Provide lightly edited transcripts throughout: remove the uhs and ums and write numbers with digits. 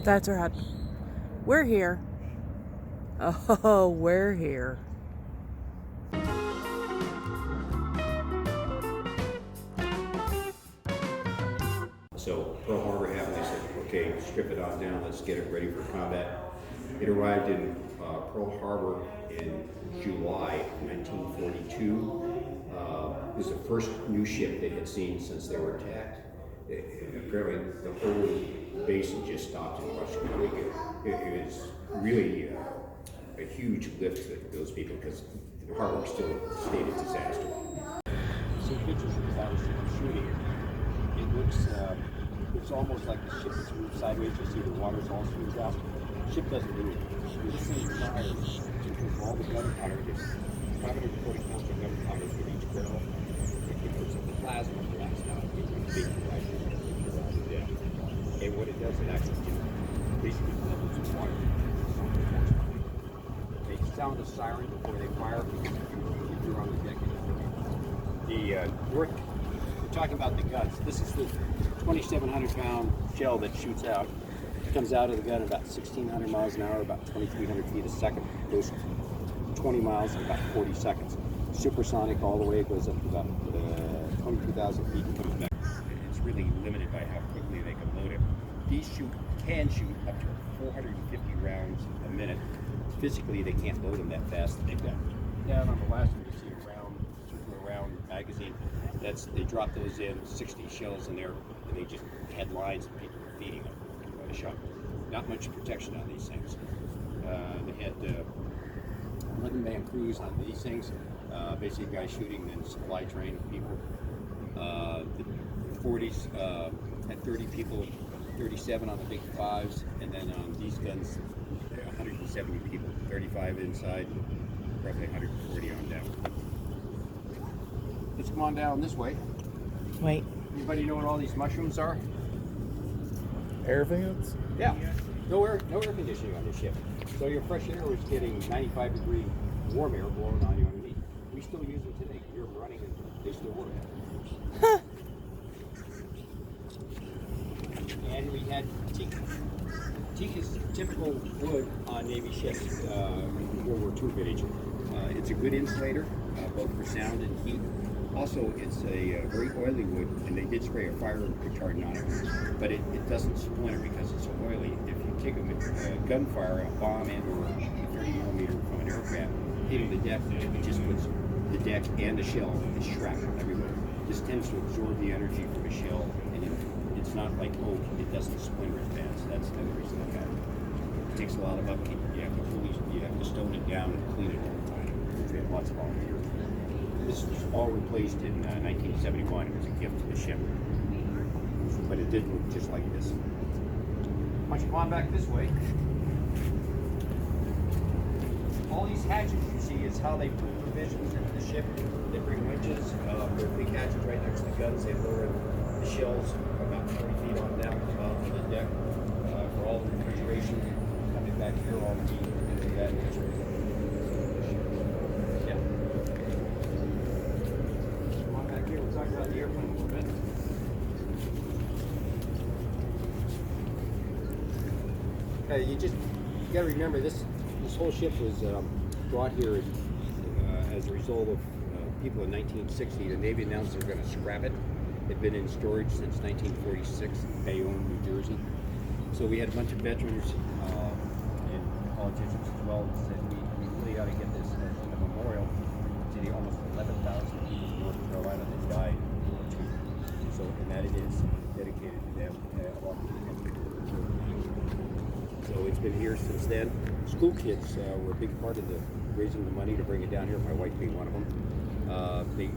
That's right. We're here. Oh, we're here. So Pearl Harbor happened, they said, okay, strip it on down, let's get it ready for combat. It arrived in Pearl Harbor in July 1942. It was the first new ship they had seen since they were attacked. Apparently the whole basin just stopped and watched them doing it. It was really a huge lift for those people because the harbor was still a state of disaster. See pictures of the battleship shooting. It looks it's almost like the ship is moved sideways. You see the water's all smoothed out. The ship doesn't do it. This thing fires because all the gunpowder is 540 pounds of gunpowder for each barrel. It puts the plasma blast out. It's a big fire. And what it does, it actually basically levels the water. They sound a siren before they fire if you're on the deck. We're talking about the guns. This is the 2,700 pound shell that shoots out. It comes out of the gun at about 1,600 miles an hour, about 2,300 feet a second. It goes 20 miles in about 40 seconds. Supersonic all the way, it goes up to about 22,000 feet and comes back. It's really limited by how quickly they can load it. These can shoot up to 450 rounds a minute. Physically, they can't load them that fast. They've got down on the last one, you see a round magazine. They drop those in, 60 shells in there, and they just had lines of people feeding them by the shot. Not much protection on these things. They had 11-man crews on these things. Basically, guys shooting and supply train people. The 40s had 30 people, 37 on the big fives, and then on these guns, 170 people, 35 inside, roughly 140 on down. Let's come on down this way. Wait. Anybody know what all these mushrooms are? Air vents? Yeah. No air conditioning on this ship. So your fresh air was getting 95-degree warm air blowing on you underneath. We still use them today. You're running and they still work. Huh. And we had teak. Teak is typical wood on Navy ships, World War II vintage. It's a good insulator, both for sound and heat. Also, it's a very oily wood, and they did spray a fire retardant on it, but it doesn't splinter because it's so oily. If you take a gunfire, a bomb, and/or a 30 millimeter from an aircraft, hitting the deck, it just puts the deck and the shell is shrapnel everywhere. This tends to absorb the energy from a shell, and it's not like oak, it doesn't splinter as bad, so that's another reason I got it. It takes a lot of upkeep. You have to stone it down and clean it all the time, which we have lots of volunteers. This was all replaced in 1971. It was a gift to the ship, but it did look just like this. Why don't you come on back this way? All these hatches you see is how they put provisions into the ship. They bring winches. There are big hatches right next to the guns. They lower the shells about 30 feet on down to the bottom of the deck for all the refrigeration. Coming back here, all the heat into that. Yeah. Come on back here. We'll talk about the airplane a little bit. Okay, you got to remember this whole ship was brought here as a result of people in 1960. The Navy announced they were going to scrap it. It had been in storage since 1946 in Bayonne, New Jersey. So we had a bunch of veterans and politicians as well that said we really ought to get this as a memorial to the almost 11,000 people in North Carolina that died in World War II. So, and that it is dedicated to them. So it's been here since then. School kids were a big part of raising the money to bring it down here, my wife being one of them. They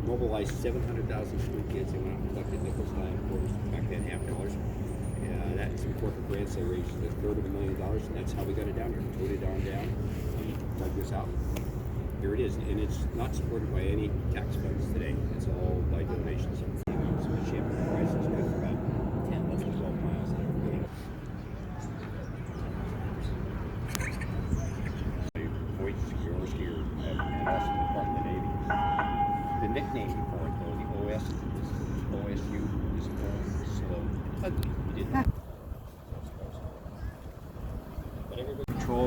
mobilized 700,000 school kids. They went out and collected nickels, dime, quarters, back then $half. That's some corporate grants. They raised $250,000, and that's how we got it down here. Towed it on down and dug this out. Here it is, and it's not supported by any tax funds today. It's all by donations. So the ship price is good for about 10, 11, 12 miles. The nickname for it, though, the OSU is slow. You did that.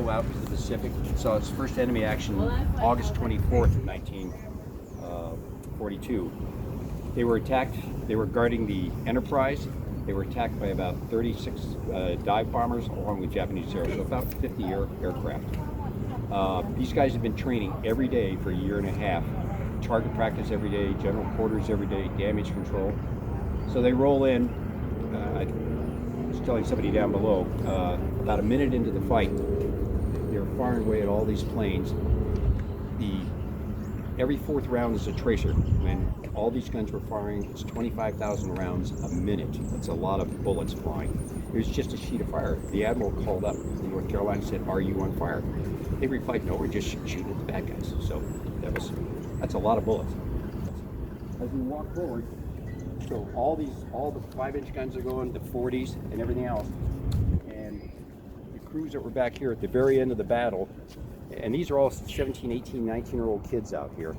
flew out to the Pacific. Saw its first enemy action August 24th of 1942. They were attacked. They were guarding the Enterprise. They were attacked by about 36 dive bombers along with Japanese Zero, so about 50 aircraft. These guys have been training every day for a year and a half. Target practice every day, general quarters every day, damage control. So they roll in. I was telling somebody down below, about a minute into the fight, they're firing away at all these planes. Every fourth round is a tracer. When all these guns were firing, it's 25,000 rounds a minute. That's a lot of bullets flying. It was just a sheet of fire. The Admiral called up in North Carolina and said, "Are you on fire?" They replied, "No, we're just shooting at the bad guys." So that's a lot of bullets. As we walk forward, so all the 5-inch guns are going, the 40s and everything else. And the crews that were back here at the very end of the battle, and these are all 17, 18, 19-year-old kids out here.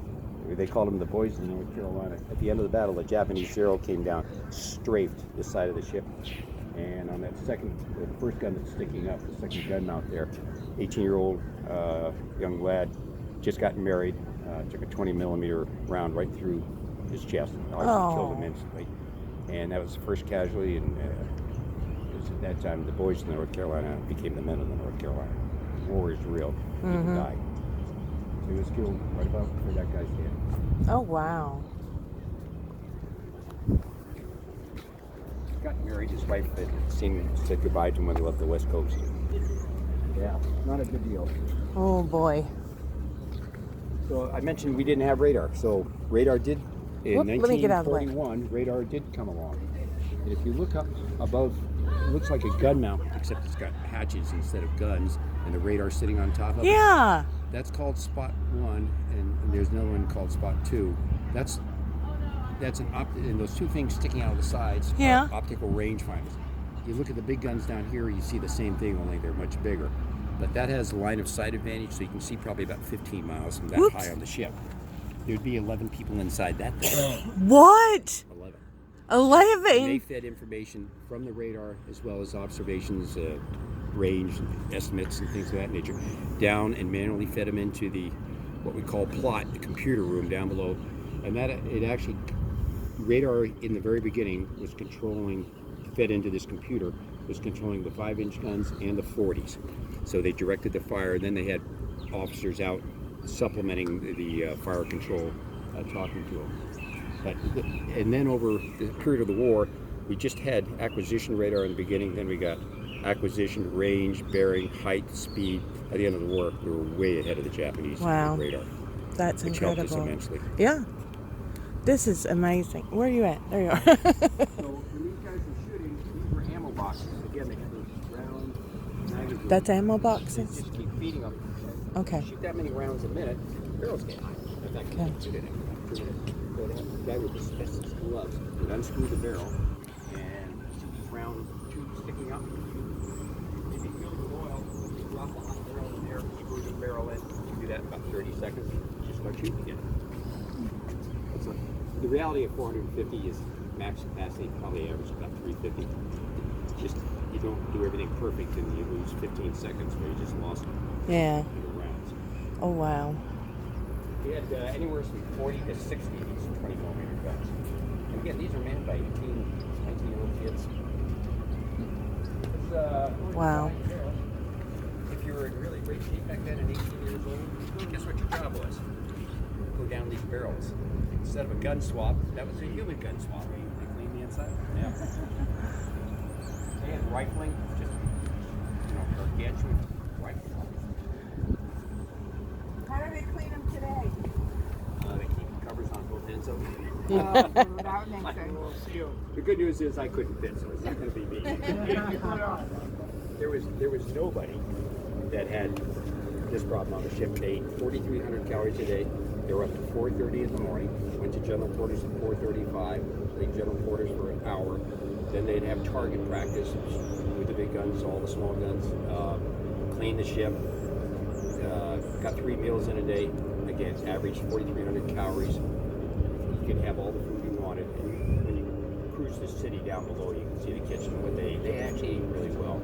They called them the boys in North Carolina. At the end of the battle, the Japanese Zero came down, strafed the side of the ship. And on that the first gun that's sticking up, the second gun mount there, 18-year-old young lad, just gotten married, took a 20-millimeter round right through his chest. Obviously killed him instantly. And that was the first casualty, and at that time, the boys in North Carolina became the men of the North Carolina. War is real. People died. So he was killed right about where that guy's head. Oh, wow. Got married. His wife had said goodbye to him when they left the West Coast. Yeah, not a good deal. Oh, boy. So I mentioned we didn't have radar. So radar did, in Let me get out of the way. 1941, radar did come along. And if you look up above, it looks like a gun mount, except it's got hatches instead of guns, and the radar sitting on top of it. Yeah. That's called Spot 1, and there's another one called Spot 2. That's and those two things sticking out of the sides are optical rangefinders. You look at the big guns down here, you see the same thing, only they're much bigger. But that has line of sight advantage, so you can see probably about 15 miles from that high on the ship. There'd be 11 people inside that thing. What? 11. 11? And they fed information from the radar as well as observations, range, estimates, and things of that nature, down and manually fed them into what we call plot, the computer room down below. And radar in the very beginning was fed into this computer, was controlling the 5-inch guns and the 40s. So they directed the fire, then they had officers out supplementing the fire control, talking to them. And then over the period of the war, we just had acquisition radar in the beginning, then we got acquisition, range, bearing, height, speed. At the end of the war, we were way ahead of the Japanese radar. That's which incredible. helped us immensely. Yeah. This is amazing. Where are you at? There you are. So when these guys were shooting, these were ammo boxes. Again, they had those round magazines. That's ammo They boxes? just keep feeding them. Okay. Shoot that many rounds a minute, barrels get high. In fact, you can shoot it in 2 minutes. So they have a guy with asbestos gloves would unscrew the barrel and see these round tubes sticking up. If you fill it with oil, you drop the hot barrel in there, screw the barrel in. You do that in about 30 seconds, just start shooting again. The reality of 450 is max capacity, probably average about 350. Just, you don't do everything perfect and you lose 15 seconds where you just lost 100 rounds. Oh, wow. We had anywhere from 40 to 60 of these 20-millimeter guns. And again, these are manned by 18, 19-year-old kids. Wow. If you were in really great shape back then at 18 years old, guess what your job was? Go down these barrels. Instead of a gun swap, that was a human gun swap. They clean the inside. Yeah. And rifling, just gargantuan rifling. How do they clean them today? They keep covers on both ends of them. That makes sense. The good news is I couldn't fit, so it's not going to be me. There was nobody that had this problem on the ship. They ate 4,300 calories a day. They were up to 4:30 in the morning. Went to general quarters at 4:35. Played general quarters for an hour. Then they'd have target practice with the big guns, all the small guns. Clean the ship. Got 3 meals in a day. Again, average 4,300 calories. You could have all the food you wanted. And when you cruise the city down below, you can see the kitchen. But they actually ate really well.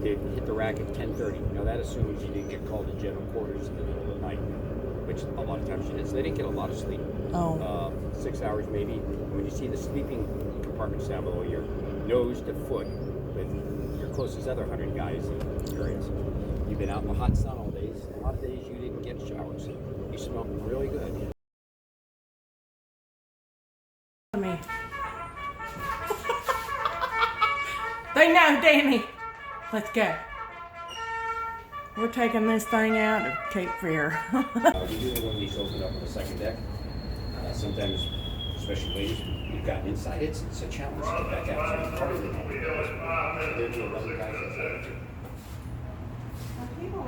they hit the rack at 10:30. Now that assumes you didn't get called to general quarters in the middle of the night, which a lot of times you did. So they didn't get a lot of sleep. Oh. 6 hours maybe. When you see the sleeping compartments down below, your nose to foot with your closest other 100 guys in experience. You've been out in the hot sun all days. A lot of days you didn't get showers. You smelled really good. Me. They know, Danny. Let's go. We're taking this thing out of Cape Fear. We do it when these open up on the second deck. Sometimes, especially ladies, you've gotten inside. It's a challenge to get back out. So it's probably there's 11 guys inside. People